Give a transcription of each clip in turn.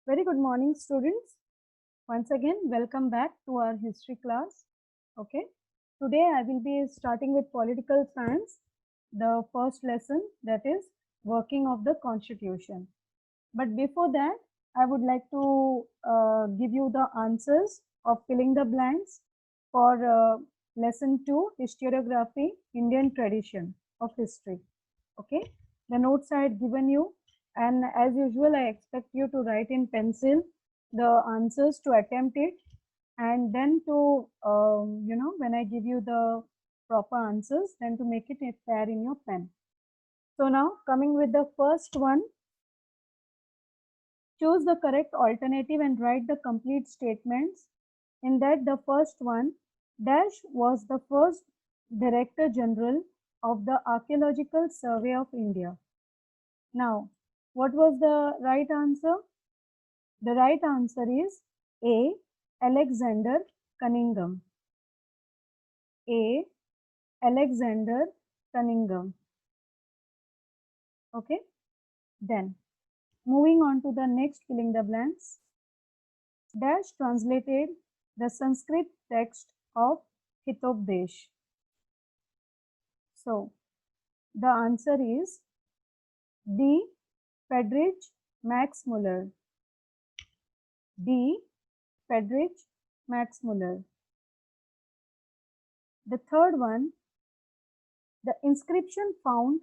Very good morning, students. Once again, welcome back to our history class. Okay, today I will be starting with political science, the first lesson, that is working of the constitution. But before that, I would like to give you the answers of filling the blanks for lesson 2, historiography, Indian tradition of history. Okay, the notes I had given you, and as usual I expect you to write in pencil the answers to attempt it, and then to when I give you the proper answers, then to make it fair in your pen. So now coming with the first one, choose the correct alternative and write the complete statements. In that, the first one, Dash was the first Director General of the Archaeological Survey of India. Now, what was the right answer? The right answer is A. Alexander Cunningham. A. Alexander Cunningham. Okay. Then, moving on to the next filling the blanks. Dash translated the Sanskrit text of Hitopdesh. So, the answer is D. Friedrich Max Muller. D. Friedrich Max Muller. The third one, the inscription found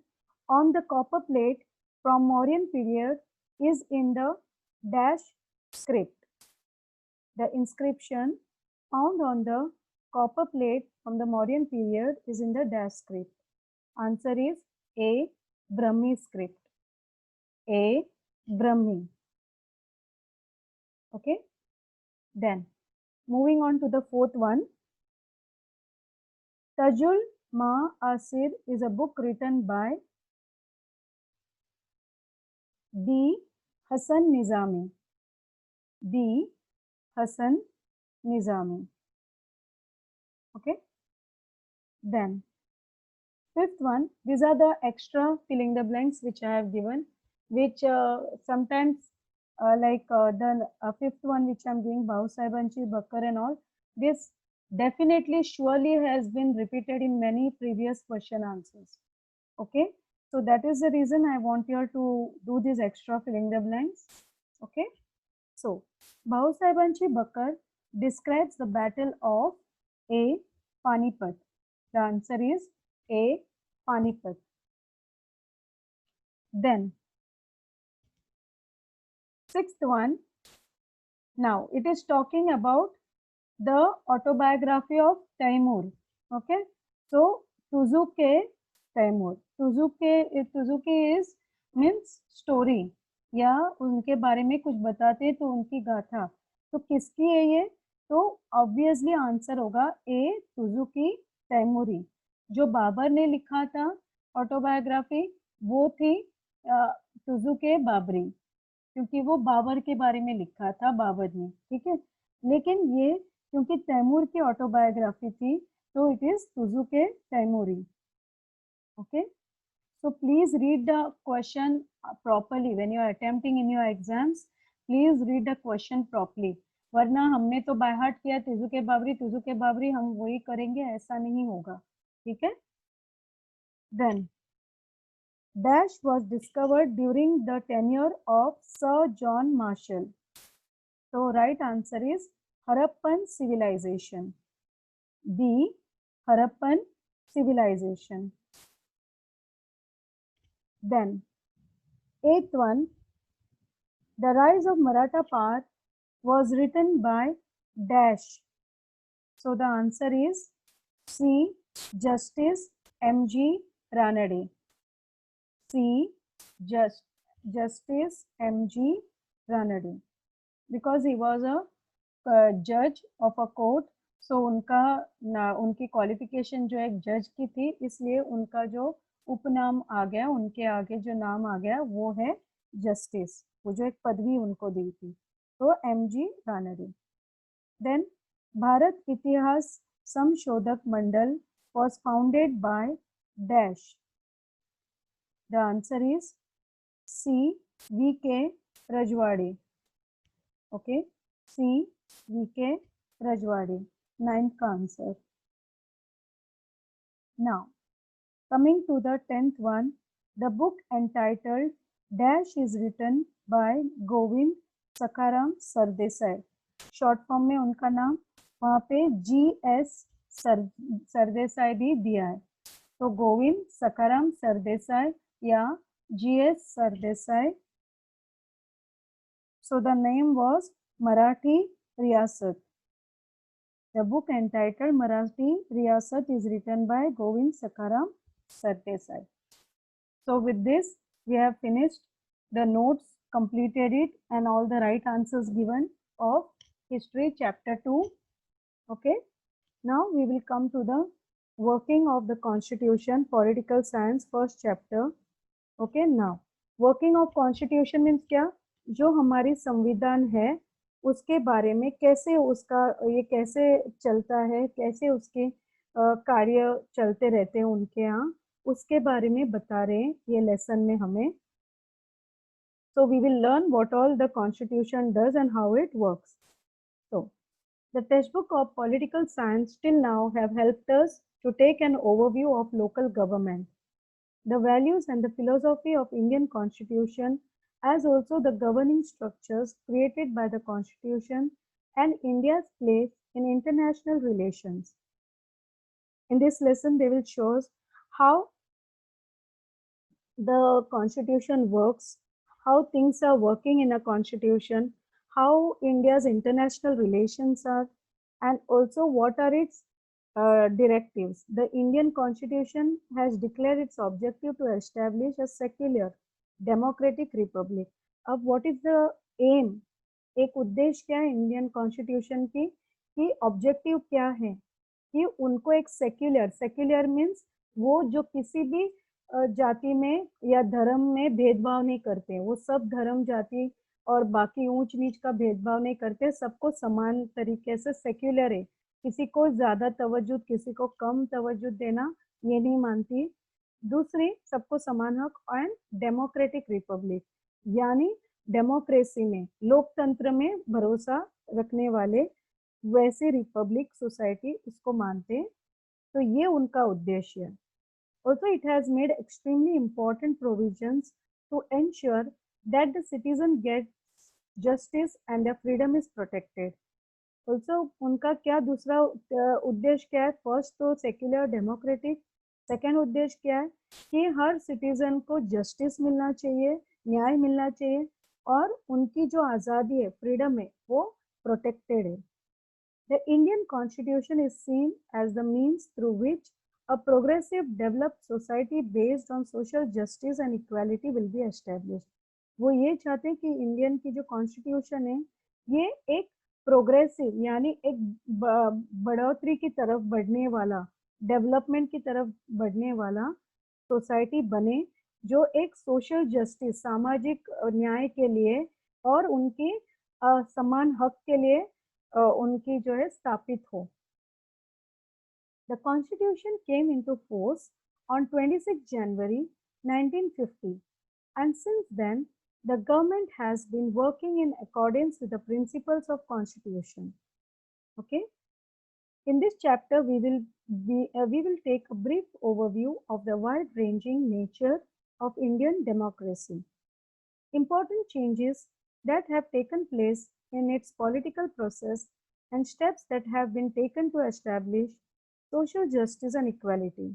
on the copper plate from Mauryan period is in the dash script. The inscription found on the copper plate from the Mauryan period is in the dash script. Answer is A. Brahmi script. A. Brahmi. Okay. Then moving on to the fourth one. Tajul Ma Asir is a book written by D. Hasan Nizami. D. Hasan Nizami. Okay. Then fifth one, these are the extra filling the blanks which I have given, which sometimes the fifth one which I'm doing, Bhausaibanchi, Bakkar and all, this definitely surely has been repeated in many previous question answers. Okay, so that is the reason I want you all to do this extra filling the blanks. Okay, so Bhausaibanchi Bakkar describes the battle of A. Panipat. The answer is A. Panipat. Then sixth one, now it is talking about the autobiography of Taimur. Okay, so Tuzuke Taimur. Tuzuke is means story, या उनके बारे में कुछ बताते हैं तो उनकी गाथा. तो किसकी है ये? तो ऑब्वियसली आंसर होगा ए. तुजुकी तैमूरी. जो बाबर ने लिखा था ऑटोबायोग्राफी वो थी तुजुके बाबरी, क्योंकि वो बाबर के बारे में लिखा था बाबर ने. ठीक है, लेकिन ये क्योंकि तैमूर की ऑटोबायोग्राफी थी तो it is Tuzuk-e Taimuri. Okay, so please read the question properly when you are attempting in your exams. Please read the question properly. वरना हमने तो बाय हार्ट किया तुजुके बाबरी हम वही करेंगे, ऐसा नहीं होगा. ठीक है. Then Dash was discovered during the tenure of Sir John Marshall. So right answer is Harappan civilization. D. Harappan civilization. Then eighth one, The Rise of Maratha Power was written by Dash. So the answer is C. Justice M.G. Ranade. C. Justice M.G. Ranade. Because he was a judge of a court, so उनकी qualification जो एक जज की थी, इसलिए उनका जो उपनाम आ गया, उनके आगे जो नाम आ गया वो है जस्टिस. वो जो एक पदवी उनको दी थी, तो M.G. रानडे. देन भारत इतिहास संशोधक मंडल was founded by Dash. The answer is C. V.K. Rajwade. Okay, C. V.K. Rajwade. Ninth का answer. Now, coming to the 10th one, the book entitled Dash is written by Govind Sakaram Sardesai. Short form में उनका नाम वहाँ पे GS Sardesai भी दिया है, तो गोविंद सकाराम सरदेसाई या GS Sardesai. So the name was Marathi Riyasat. The book entitled Marathi Riyasat is written by Govind Sakaram Sardesai. So with this, we have finished the notes, completed it, and all the right answers given of history chapter 2. Okay. Now we will come to the working of the constitution, political science, first chapter. Okay. Now working of constitution means क्या, जो हमारी संविधान है उसके बारे में कैसे उसका ये कैसे चलता है, कैसे उसके कार्य चलते रहते हैं उनके यहाँ, उसके बारे में बता रहे हैं ये लेसन में हमें. So we will learn what all the constitution does and how it works. So the textbook of political science till now have helped us to take an overview of local government, the values and the philosophy of Indian constitution, as also the governing structures created by the constitution and India's place in international relations. In this lesson, they will show us how the constitution works, how things are working in a constitution, how India's international relations are, and also what are its directives. The Indian constitution has declared its objective to establish a secular democratic republic. अब what is the aim? एक उद्देश्य क्या है Indian constitution की, कि objective क्या है, कि उनको एक सेक्युलर मीन्स वो जो किसी भी जाति में या धर्म में भेदभाव नहीं करते, वो सब धर्म जाति और बाकी ऊंच नीच का भेदभाव नहीं करते, सबको समान तरीके से सेक्युलर है, किसी को ज्यादा तवज्जो किसी को कम तवज्जो देना ये नहीं मानती. दूसरी, सबको समान हक एंड डेमोक्रेटिक रिपब्लिक, यानी डेमोक्रेसी में लोकतंत्र में भरोसा रखने वाले वैसे रिपब्लिक सोसाइटी उसको मानते. तो ये उनका उद्देश्य है. Also, it has made extremely important provisions to ensure that the citizen gets justice and their freedom is protected. Also, उनका क्या दूसरा उद्देश्य क्या है? फर्स्ट तो सेक्युलर डेमोक्रेटिक, सेकेंड उद्देश्य क्या है कि हर सिटीजन को जस्टिस मिलना चाहिए, न्याय मिलना चाहिए, और उनकी जो आज़ादी है, फ्रीडम है, वो प्रोटेक्टेड है. The Indian Constitution is seen as the means through which a progressive, developed society based on social justice and equality will be established. वो ये चाहते हैं कि इंडियन की जो कॉन्स्टिट्यूशन है ये एक प्रोग्रेसिव यानी एक बढ़ोतरी की तरफ बढ़ने वाला, डेवलपमेंट की तरफ बढ़ने वाला सोसाइटी बने, जो एक सोशल जस्टिस सामाजिक न्याय के लिए और उनकी समान हक के लिए उनकी जो है स्थापित हो. The Constitution came into force on 26 January 1950, and since then the government has been working in accordance with the principles of Constitution. Okay. In this chapter, we will take a brief overview of the wide-ranging nature of Indian democracy, important changes that have taken place in its political process, and steps that have been taken to establish social justice and equality.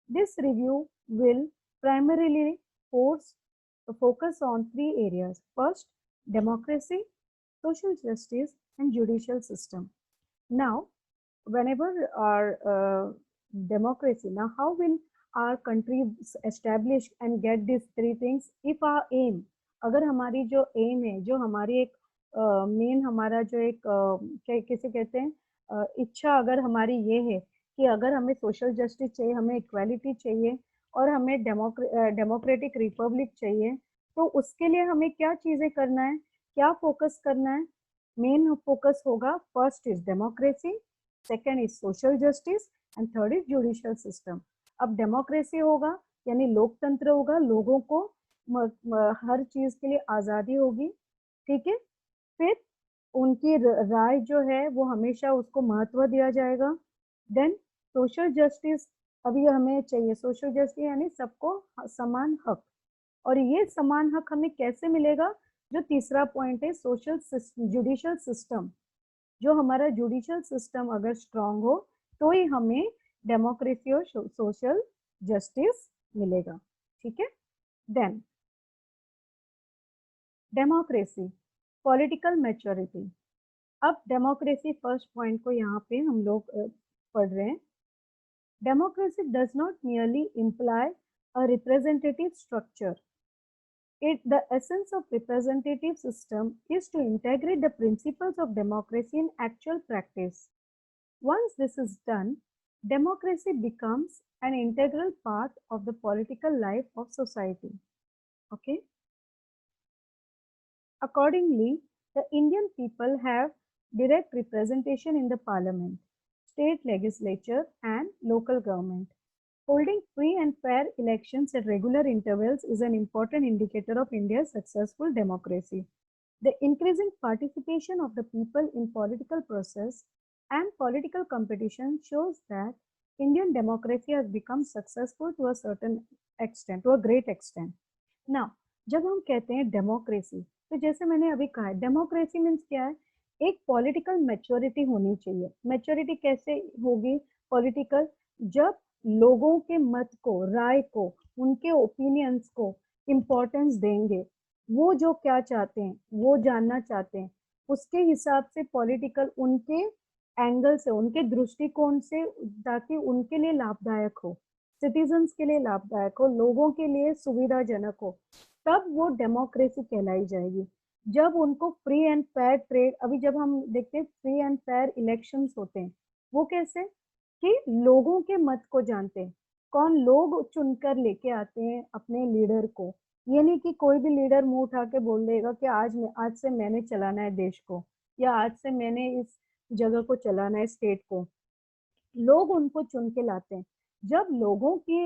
This review will primarily focus on three areas. First, democracy, social justice, and judicial system. Now, whenever our democracy, now how will our country establish and get these three things? If our aim, अगर हमारी जो aim है, जो हमारी एक main हमारा जो एक कैसे कहते हैं इच्छा अगर हमारी ये है कि अगर हमें सोशल जस्टिस चाहिए, हमें इक्वालिटी चाहिए और हमें डेमोक्रेटिक रिपब्लिक चाहिए, तो उसके लिए हमें क्या चीज़ें करना है, क्या फोकस करना है? मेन फोकस होगा first is democracy, second is social justice and third is judicial system. अब डेमोक्रेसी होगा यानी लोकतंत्र होगा, लोगों को हर चीज़ के लिए आज़ादी होगी, ठीक है. फिर उनकी राय जो है वो हमेशा उसको महत्व दिया जाएगा। देन सोशल जस्टिस, अभी हमें चाहिए सोशल जस्टिस यानी सबको समान हक, और ये समान हक हमें कैसे मिलेगा? जो तीसरा पॉइंट है सोशल जुडिशियल सिस्टम, जो हमारा जुडिशियल सिस्टम अगर स्ट्रांग हो तो ही हमें डेमोक्रेसी और सोशल जस्टिस मिलेगा। ठीक है। Then democracy, political maturity. अब डेमोक्रेसी फर्स्ट पॉइंट को यहाँ पे हम लोग पढ़ रहे हैं। Democracy does not merely imply a representative structure. The essence of representative system is to integrate the principles of democracy in actual practice. Once this is done, democracy becomes an integral part of the political life of society. Okay. Accordingly, the Indian people have direct representation in the parliament, state legislature, and local government. Holding free and fair elections at regular intervals is an important indicator of India's successful democracy. The increasing participation of the people in political process and political competition shows that Indian democracy has become successful to a certain extent, to a great extent. Now, जब हम कहते हैं democracy, तो जैसे मैंने अभी कहा है, डेमोक्रेसी मीन्स क्या है? एक पॉलिटिकल मैच्योरिटी होनी चाहिए। मैच्योरिटी कैसे होगी पॉलिटिकल? जब लोगों के मत को, राय को, उनके ओपिनियंस को इम्पोर्टेंस देंगे, वो जो क्या चाहते हैं, वो जानना चाहते हैं, उसके हिसाब से पॉलिटिकल उनके एंगल से, उनके दृष्टिकोण से, ताकि उनके लिए लाभदायक हो, सिटीजन्स के लिए लाभदायक हो, लोगों के लिए सुविधाजनक हो, तब वो डेमोक्रेसी कहलाई जाएगी। जब उनको फ्री एंड फेयर ट्रेड, अभी जब हम देखते हैं फ्री एंड फेयर इलेक्शंस होते हैं, वो कैसे कि लोगों के मत को जानते हैं, कौन लोग चुनकर लेके आते हैं अपने लीडर को। ये नहीं कि कोई भी लीडर मुंह उठा के बोल देगा कि आज से मैंने चलाना है देश को, या आज से मैंने इस जगह को चलाना है, स्टेट को। लोग उनको चुन के लाते हैं। जब लोगों की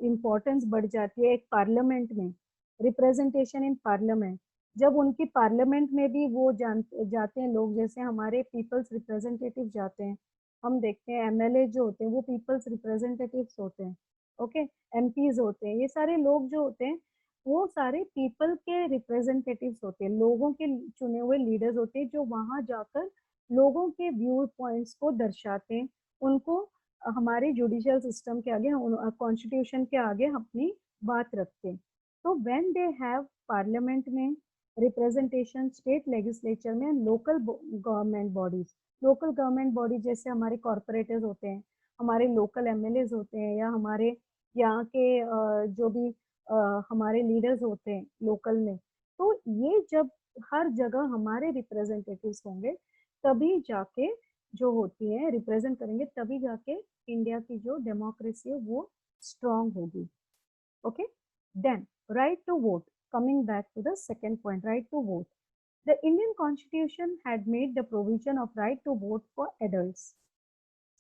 इम्पोर्टेंस बढ़ जाती है एक पार्लियामेंट में, रिप्रेजेंटेशन इन पार्लियामेंट, जब उनकी पार्लियामेंट में भी वो जाते हैं लोग, जैसे हमारे पीपल्स रिप्रेजेंटेटिव जाते हैं, हम देखते हैं एमएलए जो होते हैं वो पीपल्स रिप्रेजेंटेटिव्स होते हैं, ओके, एमपीज होते हैं, ये सारे लोग जो होते हैं वो सारे पीपल के रिप्रेजेंटेटिव्स होते हैं, लोगों के चुने हुए लीडर्स होते हैं, जो वहां जाकर लोगों के व्यू पॉइंट्स को दर्शाते हैं, उनको हमारे जुडिशियल सिस्टम के आगे, कॉन्स्टिट्यूशन के आगे अपनी बात रखते हैं। तो व्हेन दे हैव पार्लियामेंट में रिप्रेजेंटेशन, स्टेट लेजिस्लेचर में, local government bodies, local government body जैसे हमारे कॉर्पोरेटर्स होते हैं, हमारे लोकल एमएलए होते हैं, या हमारे यहाँ के जो भी हमारे लीडर्स होते हैं लोकल में, तो ये जब हर जगह हमारे रिप्रेजेंटेटिव्स होंगे, तभी जाके जो होती है रिप्रेजेंट करेंगे, तभी जाके इंडिया की जो डेमोक्रेसी है वो स्ट्रांग होगी। Okay. Then right to vote, coming back to the second point, right to vote. The Indian Constitution had made the provision of right to vote for adults.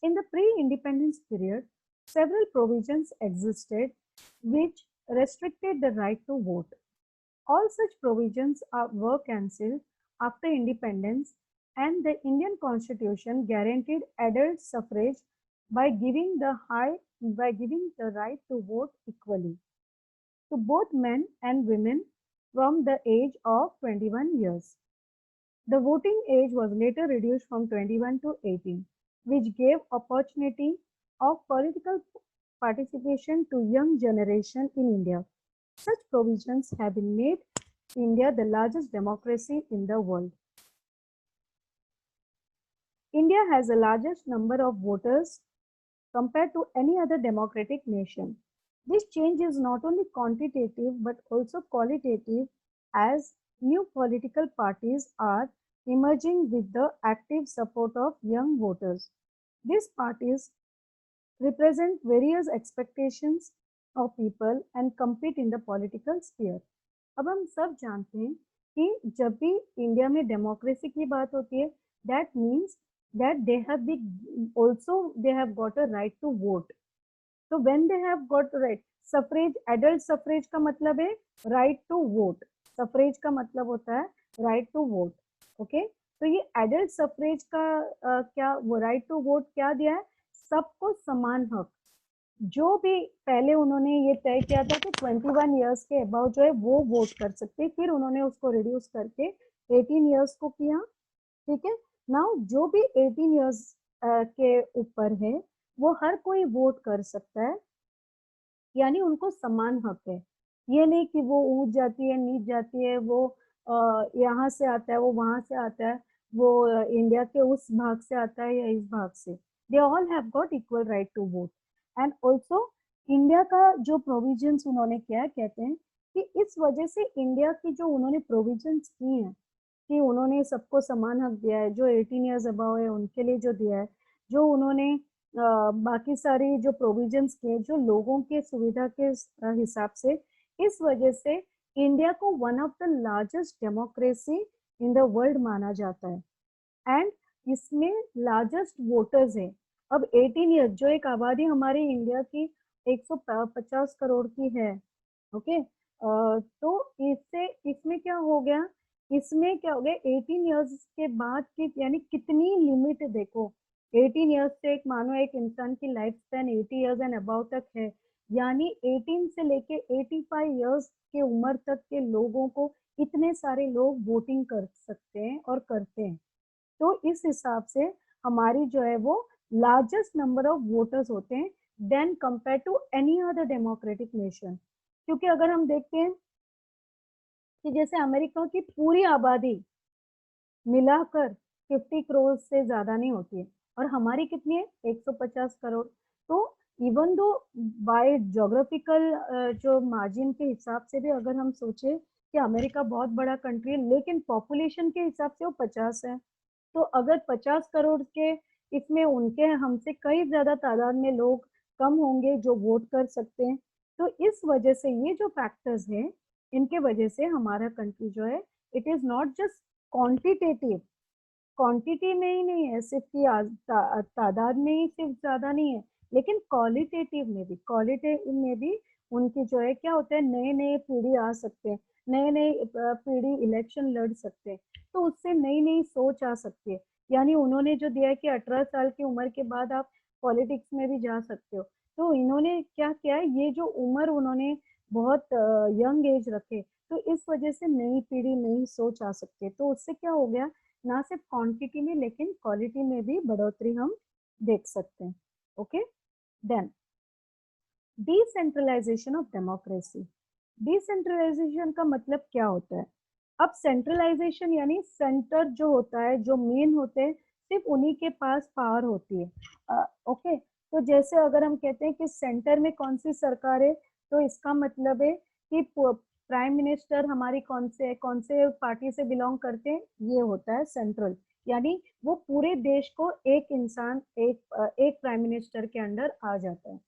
In the pre-independence period, several provisions existed which restricted the right to vote. All such provisions were cancelled after independence, and the Indian Constitution guaranteed adult suffrage by giving the right to vote equally to both men and women from the age of 21 years. The voting age was later reduced from 21 to 18, which gave opportunity of political participation to young generation in India. Such provisions have been made India the largest democracy in the world. India has the largest number of voters compared to any other democratic nation. This change is not only quantitative but also qualitative, as new political parties are emerging with the active support of young voters. These parties represent various expectations of people and compete in the political sphere. अब हम सब जानते हैं कि जब भी India में democracy की बात होती है, that means that they have got a right to vote. तो when they have got right, suffrage, adult suffrage का मतलब है राइट टू वोट, सफरेज का मतलब होता है राइट टू वोट, ओके। तो ये एडल्ट सफरेज का क्या वो राइट टू वोट क्या दिया है, सबको समान हक। जो भी पहले उन्होंने ये तय किया था कि 21 ईयर्स के अबाउ जो है वो वोट कर सकते, फिर उन्होंने उसको रिड्यूस करके 18 ईयर्स को किया, ठीक है। नाउ जो भी 18 ईयर्स के ऊपर है वो हर कोई वोट कर सकता है, यानी उनको समान हक है। ये नहीं कि वो ऊंच जाती है नीच जाती है, वो यहाँ से आता है वो वहां से आता है, वो इंडिया के उस भाग से आता है या इस भाग से, they all have got equal right to vote. And also India का जो प्रोविजंस उन्होंने किया, कहते हैं कि इस वजह से इंडिया की जो उन्होंने प्रोविजंस की है कि उन्होंने सबको समान हक दिया है, जो 18 ईयर्स अबव है उनके लिए जो दिया है, जो उन्होंने बाकी सारी जो प्रोविजंस किए जो लोगों के सुविधा के हिसाब से, इस वजह से इंडिया को one of the largest democracy in the world माना जाता है। एंड इसमें लार्जेस्ट वोटर्स है। अब 18 ईयर्स जो एक आबादी हमारी इंडिया की 150 करोड़ की है, ओके, तो इससे इसमें क्या हो गया, इसमें क्या हो गया 18 इयर्स के बाद की यानी कितनी लिमिट देखो, 18 इयर्स से एक मानो एक इंसान की life span 80 years and above तक है, यानी 18 से लेके 85 इयर्स के उम्र तक के लोगों को इतने सारे लोग वोटिंग कर सकते हैं और करते हैं। तो इस हिसाब से हमारी जो है वो लार्जेस्ट नंबर ऑफ वोटर्स होते हैं than compare to any other democratic nation. क्योंकि अगर हम देखते हैं कि जैसे अमेरिका की पूरी आबादी मिलाकर 50 करोड़ से ज्यादा नहीं होती है, और हमारी कितनी है 150 करोड़। तो इवन दो बाय ज्योग्राफिकल जो मार्जिन के हिसाब से भी अगर हम सोचे कि अमेरिका बहुत बड़ा कंट्री है, लेकिन पॉपुलेशन के हिसाब से वो 50 है। तो अगर 50 करोड़ के इसमें उनके हमसे कई ज्यादा तादाद में लोग कम होंगे जो वोट कर सकते हैं। तो इस वजह से ये जो फैक्टर्स हैं, इनके वजह से हमारा कंट्री जो है it is not just quantitative, quantity में ही नहीं है सिर्फ कि तादाद में ही सिर्फ ज्यादा नहीं है, लेकिन क्वालिटेटिव में भी, क्वालिटेटिव में भी उनकी जो है क्या होता है, नए नए पीढ़ी आ सकते हैं, नए नए पीढ़ी इलेक्शन लड़ सकते हैं, तो उससे नई नई सोच आ सकती है। यानी उन्होंने जो दिया है कि 18 साल की उम्र के बाद आप पॉलिटिक्स में भी जा सकते हो, तो इन्होंने क्या किया है, ये जो उम्र उन्होंने बहुत यंग एज रखे, तो इस वजह से नई पीढ़ी नई सोच आ सकती है। तो उससे क्या हो गया, ना सिर्फ क्वांटिटी में लेकिन क्वालिटी में भी बढ़ोतरी हम देख सकते हैं। Okay, then decentralization of democracy. Decentralization का मतलब क्या होता है, अब सेंट्रलाइजेशन यानी सेंटर जो होता है, जो मेन होते हैं सिर्फ उन्हीं के पास पावर होती है। ओके, तो जैसे अगर हम कहते हैं कि सेंटर में कौन सी सरकार है, तो इसका मतलब है कि प्राइम मिनिस्टर हमारी कौन से पार्टी से बिलोंग करते हैं, ये होता है सेंट्रल, यानी वो पूरे देश को एक इंसान एक प्राइम मिनिस्टर के अंडर आ जाता है।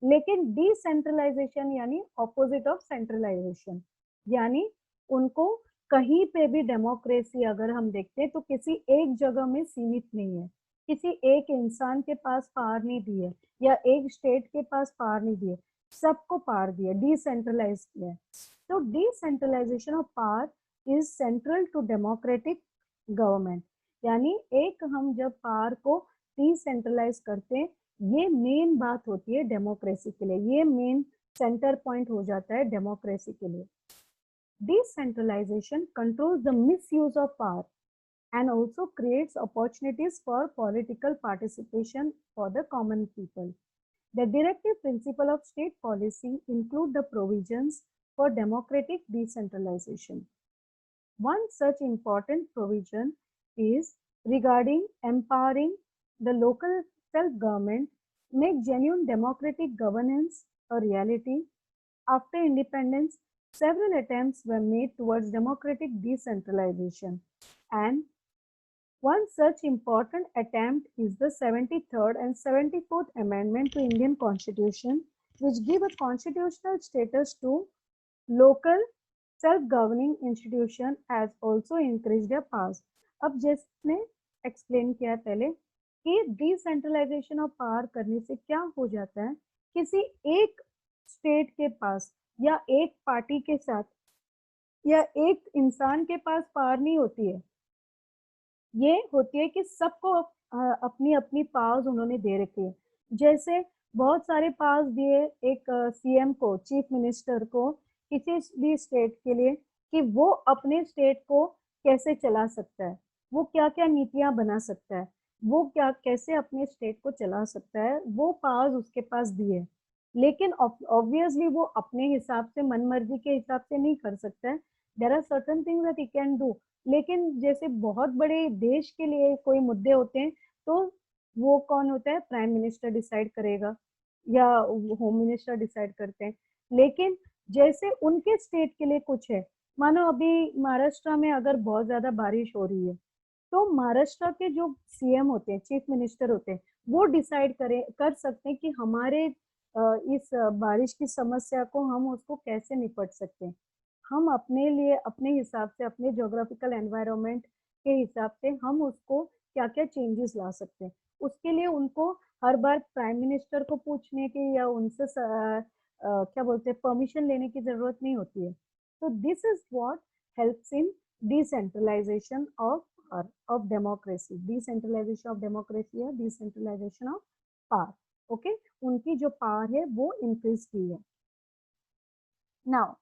लेकिन डिसेंट्रलाइजेशन यानी ऑपोजिट ऑफ सेंट्रलाइजेशन, यानी उनको कहीं पे भी डेमोक्रेसी अगर हम देखते हैं तो किसी एक जगह में सीमित नहीं है, किसी एक इंसान के पास पावर नहीं दी है या एक स्टेट के पास पावर नहीं दी है, सबको पावर दी है, डिसेंट्रलाइज किया है। तो decentralization of power is central to democratic government, यानी एक हम जब पावर को डिसेंट्रलाइज करते हैं, ये मेन बात होती है डेमोक्रेसी के लिए, ये मेन सेंटर पॉइंट हो जाता है डेमोक्रेसी के लिए। Decentralization controls the misuse of power and also creates opportunities for political participation for the common people. The directive principle of state policy include the provisions for democratic decentralization. One such important provision is regarding empowering the local self-government, make genuine democratic governance a reality. After independence, several attempts were made towards democratic decentralization, and one such important attempt is the 73rd and 74th Amendment to Indian Constitution, which give a constitutional status to local self-governing institution as also increased their powers. अब जिसने explain किया पहले कि decentralisation of power करने से क्या हो जाता है, किसी एक स्टेट के पास या एक पार्टी के साथ या एक इंसान के पास पावर नहीं होती है, ये होती है कि सबको अपनी अपनी पावर्स उन्होंने दे रखी है। जैसे बहुत सारे पावर्स दिए एक सीएम को, चीफ मिनिस्टर को, किसी भी स्टेट के लिए, कि वो अपने स्टेट को कैसे चला सकता है, वो क्या क्या नीतियां बना सकता है, वो क्या कैसे अपने स्टेट को चला सकता है, वो पावर्स उसके पास दिए। लेकिन ऑब्वियसली वो अपने हिसाब से, मन मर्जी के हिसाब से नहीं कर सकता है। There are certain things that he can do. लेकिन जैसे बहुत बड़े देश के लिए कोई मुद्दे होते हैं, तो वो कौन होता है, प्राइम मिनिस्टर डिसाइड करेगा या होम मिनिस्टर डिसाइड करते हैं। लेकिन जैसे उनके स्टेट के लिए कुछ है, मानो अभी महाराष्ट्र में अगर बहुत ज्यादा बारिश हो रही है, तो महाराष्ट्र के जो सीएम होते हैं, चीफ मिनिस्टर होते हैं, वो डिसाइड कर सकते हैं कि हमारे इस बारिश की समस्या को हम उसको कैसे निपट सकते हैं। हम अपने लिए, अपने हिसाब से, अपने ज्योग्राफिकल एनवायरनमेंट के हिसाब से हम उसको क्या क्या चेंजेस ला सकते हैं। उसके लिए उनको हर बार प्राइम मिनिस्टर को पूछने की या उनसे क्या बोलते हैं, परमिशन लेने की जरूरत नहीं होती है। तो this is what helps in decentralization of democracy, decentralization of democracy या decentralization of power. ओके, उनकी जो पावर है वो इंक्रीज की है। नाउ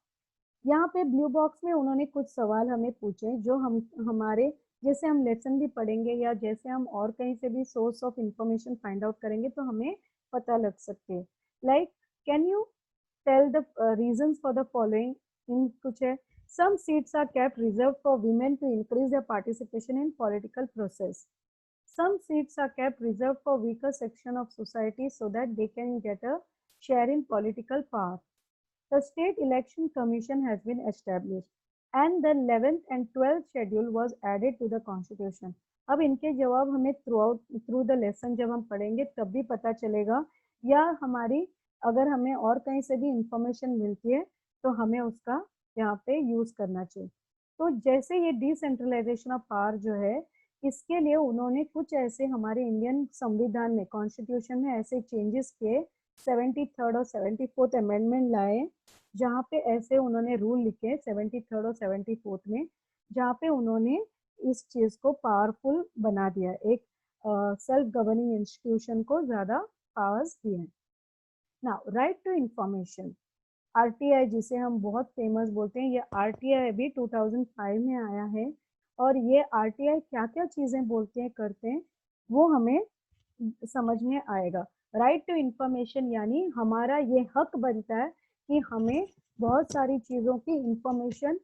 यहाँ पे ब्लू बॉक्स में उन्होंने कुछ सवाल हमें पूछे, जो हम हमारे जैसे हम लेसन भी पढ़ेंगे या जैसे हम और कहीं से भी source of information find out करेंगे तो हमें पता लग सकते हैं। Like, can you tell the reasons for the following. इन कुछ है, some seats are kept reserved for women to increase their participation in political process. Some seats are kept reserved for weaker section of society so that they can get a share in political power. The State Election Commission has been established and the 11th and 12th schedule was added to the Constitution. अब इनके जवाब हमें through the lesson जब हम पढ़ेंगे तब भी पता चलेगा, या हमारी अगर हमें और कहीं से भी इंफॉर्मेशन मिलती है तो हमें उसका यहाँ पे यूज करना चाहिए। तो जैसे ये डिसेंट्रलाइजेशन ऑफ पावर जो है, इसके लिए उन्होंने कुछ ऐसे हमारे इंडियन संविधान में, कॉन्स्टिट्यूशन में ऐसे चेंजेस किए, 73rd और 74th अमेंडमेंट लाए, जहाँ पे ऐसे उन्होंने रूल लिखे 73rd और 74th में, जहाँ पे उन्होंने इस चीज को पावरफुल बना दिया, एक सेल्फ गवर्निंग इंस्टीट्यूशन को ज्यादा पावर्स दिए। Now right to information, RTI जिसे हम बहुत फेमस बोलते हैं, ये आरटीआई अभी 2005 में आया है। और ये आरटीआई क्या क्या चीजें बोलते हैं, करते हैं, वो हमें समझ में आएगा। राइट टू इंफॉर्मेशन यानी हमारा ये हक बनता है कि हमें बहुत सारी चीजों की इंफॉर्मेशन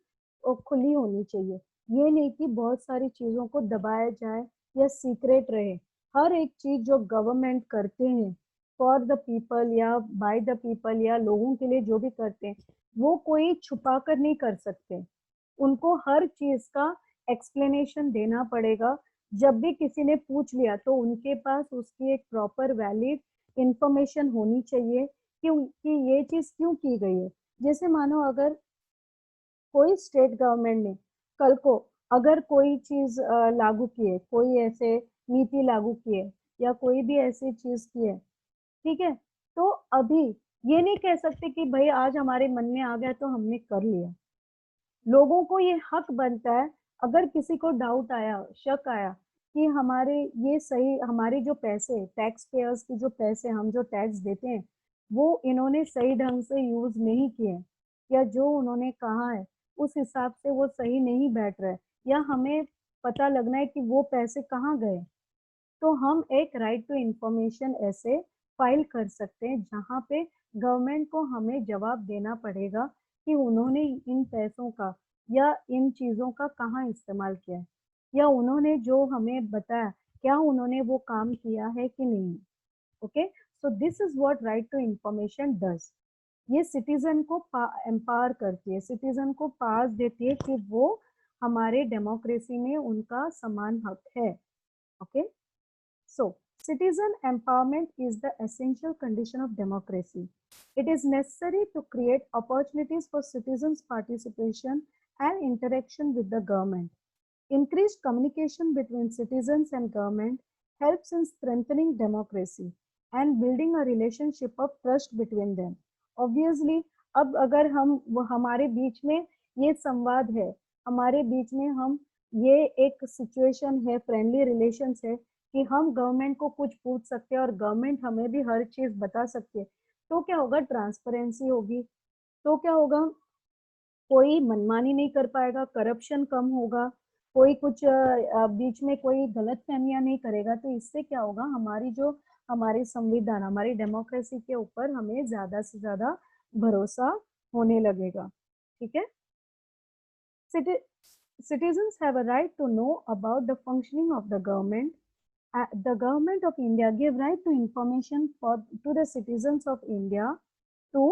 खुली होनी चाहिए। ये नहीं कि बहुत सारी चीजों को दबाया जाए या सीक्रेट रहे। हर एक चीज जो गवर्नमेंट करते हैं फॉर द पीपल या बाय द पीपल या लोगों के लिए जो भी करते हैं, वो कोई छुपा कर नहीं कर सकते। उनको हर चीज का एक्सप्लेनेशन देना पड़ेगा। जब भी किसी ने पूछ लिया तो उनके पास उसकी एक प्रॉपर वैलिड इंफॉर्मेशन होनी चाहिए कि ये चीज क्यों की गई है। जैसे मानो अगर कोई स्टेट गवर्नमेंट ने कल को अगर कोई चीज लागू की है, कोई ऐसे नीति लागू की है या कोई भी ऐसी चीज की है, ठीक है, तो अभी ये नहीं कह सकते कि भाई आज हमारे मन में आ गया तो हमने कर लिया। लोगों को ये हक बनता है, अगर किसी को डाउट आया, शक आया कि हमारे ये सही, हमारे जो पैसे, टैक्स पेयर्स की जो पैसे हम जो टैक्स देते हैं, वो इन्होंने सही ढंग से यूज नहीं किए, या जो उन्होंने कहा है उस हिसाब से वो सही नहीं बैठ रहा है, या हमें पता लगना है कि वो पैसे कहाँ गए, तो हम एक राइट टू इंफॉर्मेशन ऐसे फाइल कर सकते हैं, जहाँ पे गवर्नमेंट को हमें जवाब देना पड़ेगा कि उन्होंने इन पैसों का या इन चीजों का कहाँ इस्तेमाल किया है, या उन्होंने जो हमें बताया क्या उन्होंने वो काम किया है कि नहीं। Okay, so this is what right to information does. ये सिटीजन को एम्पावर करती है, सिटीजन को पावर देती है कि वो हमारे डेमोक्रेसी में उनका समान हक है। Okay, so, citizen empowerment is the essential condition of democracy. It is necessary to create opportunities for citizens' participation and interaction with the government. Increased communication between citizens and government helps in strengthening democracy and building a relationship of trust between them. Obviously, अब अगर हम हमारे बीच में ये संवाद है, हमारे बीच में हम ये एक सिचुएशन है, फ्रेंडली रिलेशंस है कि हम गवर्नमेंट को कुछ पूछ सकते हैं और गवर्नमेंट हमें भी हर चीज बता सकती है। तो क्या होगा, ट्रांसपेरेंसी होगी, तो क्या होगा, कोई मनमानी नहीं कर पाएगा, करप्शन कम होगा, कोई कुछ बीच में कोई गलत फहमियां नहीं करेगा। तो इससे क्या होगा, हमारी जो हमारी संविधान, हमारी डेमोक्रेसी के ऊपर हमें ज्यादा से ज्यादा भरोसा होने लगेगा। ठीक है। Citizens have a right to know about the functioning of the government. The government of India give right to information to the citizens of India to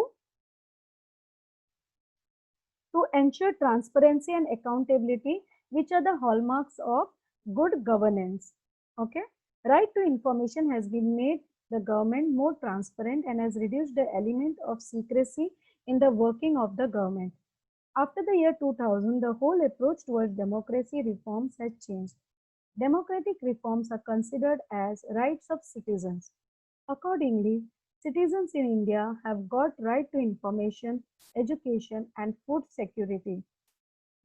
ensure transparency and accountability, which are the hallmarks of good governance. Okay. Right to information has been made the government more transparent and has reduced the element of secrecy in the working of the government. After the year 2000, the whole approach towards democracy reforms has changed. Democratic reforms are considered as rights of citizens. Accordingly, citizens in India have got right to information, education, and food security.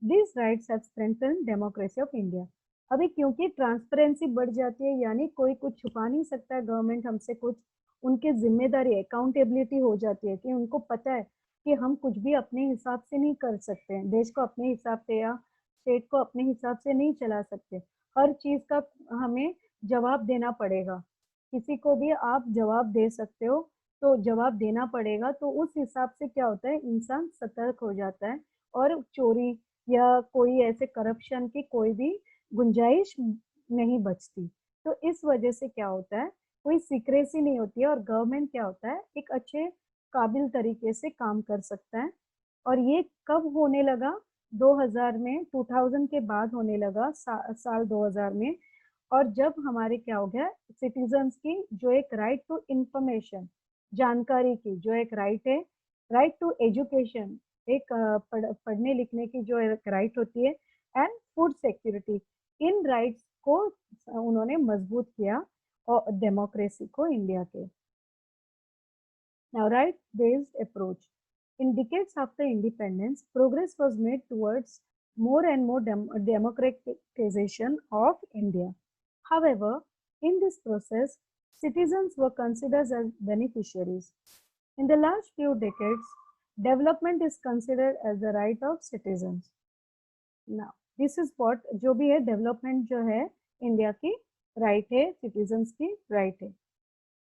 These rights have strengthened democracy of India. अभी क्योंकि transparency बढ़ जाती है, यानी कोई कुछ छुपा नहीं सकता है, गवर्नमेंट हमसे कुछ, उनकी जिम्मेदारी अकाउंटेबिलिटी हो जाती है कि उनको पता है कि हम कुछ भी अपने हिसाब से नहीं कर सकते हैं, देश को अपने हिसाब से या स्टेट को अपने हिसाब से नहीं चला सकते, हर चीज का हमें जवाब देना पड़ेगा। किसी को भी आप जवाब दे सकते हो तो जवाब देना पड़ेगा। तो उस हिसाब से क्या होता है, इंसान सतर्क हो जाता है और चोरी या कोई ऐसे करप्शन की कोई भी गुंजाइश नहीं बचती। तो इस वजह से क्या होता है, कोई सीक्रेसी नहीं होती है और गवर्नमेंट क्या होता है, एक अच्छे काबिल तरीके से काम कर सकता है। और ये कब होने लगा, 2000 में, 2000 के बाद होने लगा, साल 2000 में। और जब हमारे क्या हो गया, सिटीजन्स की जो एक राइट टू इंफॉर्मेशन, जानकारी की जो एक राइट है, राइट टू एजुकेशन, एक पढ़ने लिखने की जो एक राइट होती है, and food security, in rights को उन्होंने मजबूत किया और डेमोक्रेसी को इंडिया के। Now, right-based approach. In decades after independence, progress was made towards more and more democratization of India. However, in this process, citizens were considered as beneficiaries. In the last few decades, development is considered as the right of citizens. Now, this is what जो भी है development जो है India की right है, citizens की right है.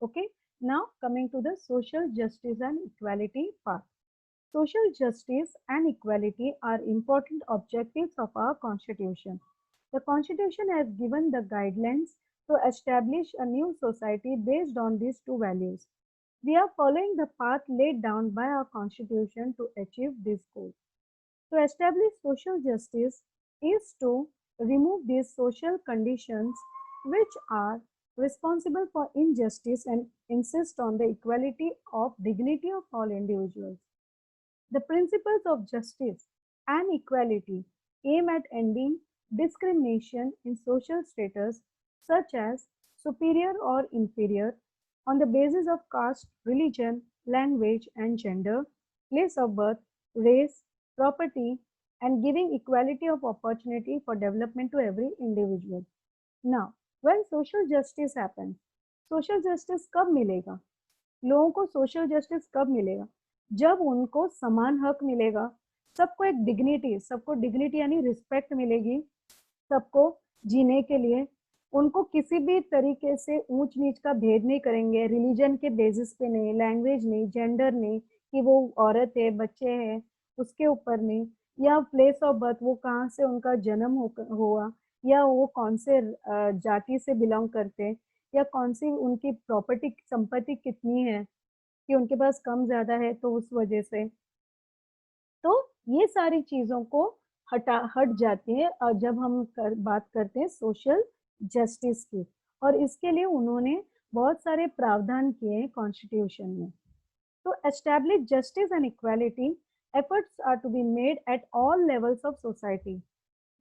Okay. Now coming to the social justice and equality part. Social justice and equality are important objectives of our constitution. The constitution has given the guidelines to establish a new society based on these two values. We are following the path laid down by our constitution to achieve this goal. To establish social justice is to remove these social conditions which are responsible for injustice and insist on the equality of dignity of all individuals. The principles of justice and equality aim at ending discrimination in social status such as superior or inferior on the basis of caste, religion, language and gender, place of birth, race, property, and giving equality of opportunity for development to every individual. Now, when social justice happens, social justice कब मिलेगा? लोगों को social justice कब मिलेगा? जब उनको समान हक मिलेगा, सबको एक डिग्निटी, सबको डिग्निटी यानी रिस्पेक्ट मिलेगी, सबको जीने के लिए, उनको किसी भी तरीके से ऊंच नीच का भेद नहीं करेंगे, रिलीजन के बेसिस पे नहीं, लैंग्वेज नहीं, जेंडर नहीं, कि वो औरत है, बच्चे हैं, उसके ऊपर नहीं, या प्लेस ऑफ बर्थ, वो कहाँ से उनका जन्म हुआ, या वो कौन से जाति से बिलोंग करते हैं, या कौन सी उनकी प्रॉपर्टी संपत्ति कितनी है, कि उनके पास कम ज्यादा है तो उस वजह से। तो ये सारी चीजों को हट जाती है और जब हम बात करते हैं सोशल जस्टिस की, और इसके लिए उन्होंने बहुत सारे प्रावधान किए हैं कॉन्स्टिट्यूशन में। तो establish justice and equality, efforts are to be made at all levels of society,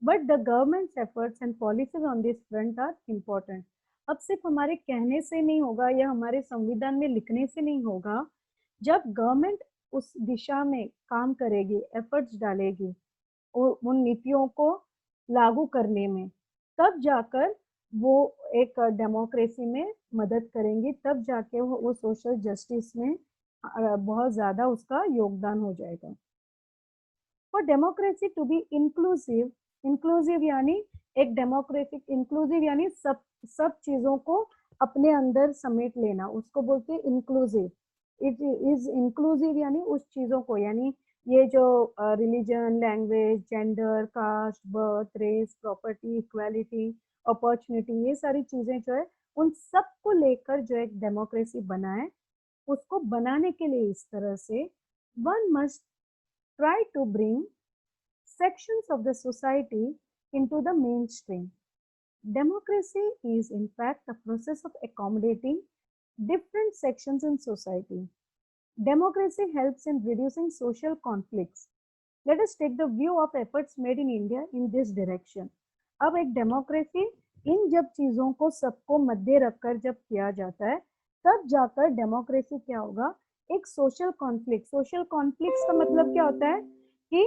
but the government's efforts and policies on this front are important. अब सिर्फ हमारे कहने से नहीं होगा या हमारे संविधान में लिखने से नहीं होगा, जब गवर्नमेंट उस दिशा में काम करेगी, एफर्ट्स डालेगी, उन नीतियों को लागू करने में, तब जाकर वो एक डेमोक्रेसी में मदद करेंगी, तब जाके वो सोशल जस्टिस में बहुत ज्यादा उसका योगदान हो जाएगा। For democracy to be inclusive, inclusive यानी एक डेमोक्रेटिक, इंक्लूसिव यानी सब सब चीजों को अपने अंदर समेट लेना, उसको बोलते हैं इंक्लूसिव। इट इज इंक्लूसिव यानी उस चीजों को, यानी ये जो religion, language, gender, caste, birth, race, property, equality, opportunity, ये सारी चीजें जो है उन सब को लेकर जो एक डेमोक्रेसी बना है, उसको बनाने के लिए इस तरह से one must try to bring sections of the society into the mainstream. Democracy is in fact a process of accommodating different sections in society. Democracy helps in reducing social conflicts. Let us take the view of efforts made in India in this direction. अब एक democracy in जब चीजों को सबको मध्य रखकर जब किया जाता है, तब जाकर डेमोक्रेसी क्या होगा, एक सोशल कॉन्फ्लिक्ट, सोशल कॉन्फ्लिक्ट का मतलब क्या होता है कि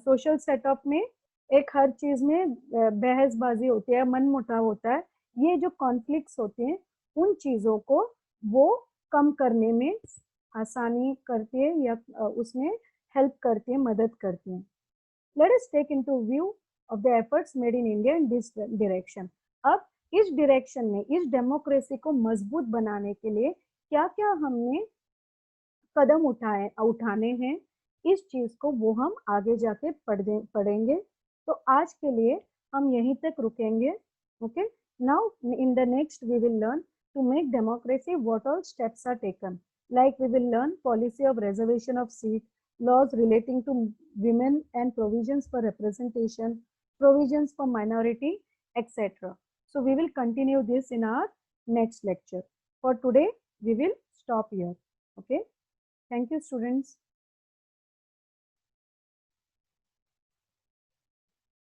सोशल सेटअप में एक हर चीज में बहसबाजी होती है, मन मुटाव होता है, ये जो कॉन्फ्लिक्ट्स होते हैं उन चीजों को वो कम करने में आसानी करती है या उसमें हेल्प करती है, मदद करती है। Let us take into view of the efforts made in India in this direction. अब इस डायरेक्शन में, इस डेमोक्रेसी को मजबूत बनाने के लिए क्या क्या हमने कदम उठाने हैं, इस चीज को वो हम आगे जाके पढ़ेंगे। तो आज के लिए हम यहीं तक रुकेंगे। Okay, now in the next we will learn to make democracy what all steps are taken, like we will learn policy of reservation of seat, laws relating to women and provisions for representation, provisions for minority, etc. So we will continue this in our next lecture. For today we will stop here. Okay, thank you students.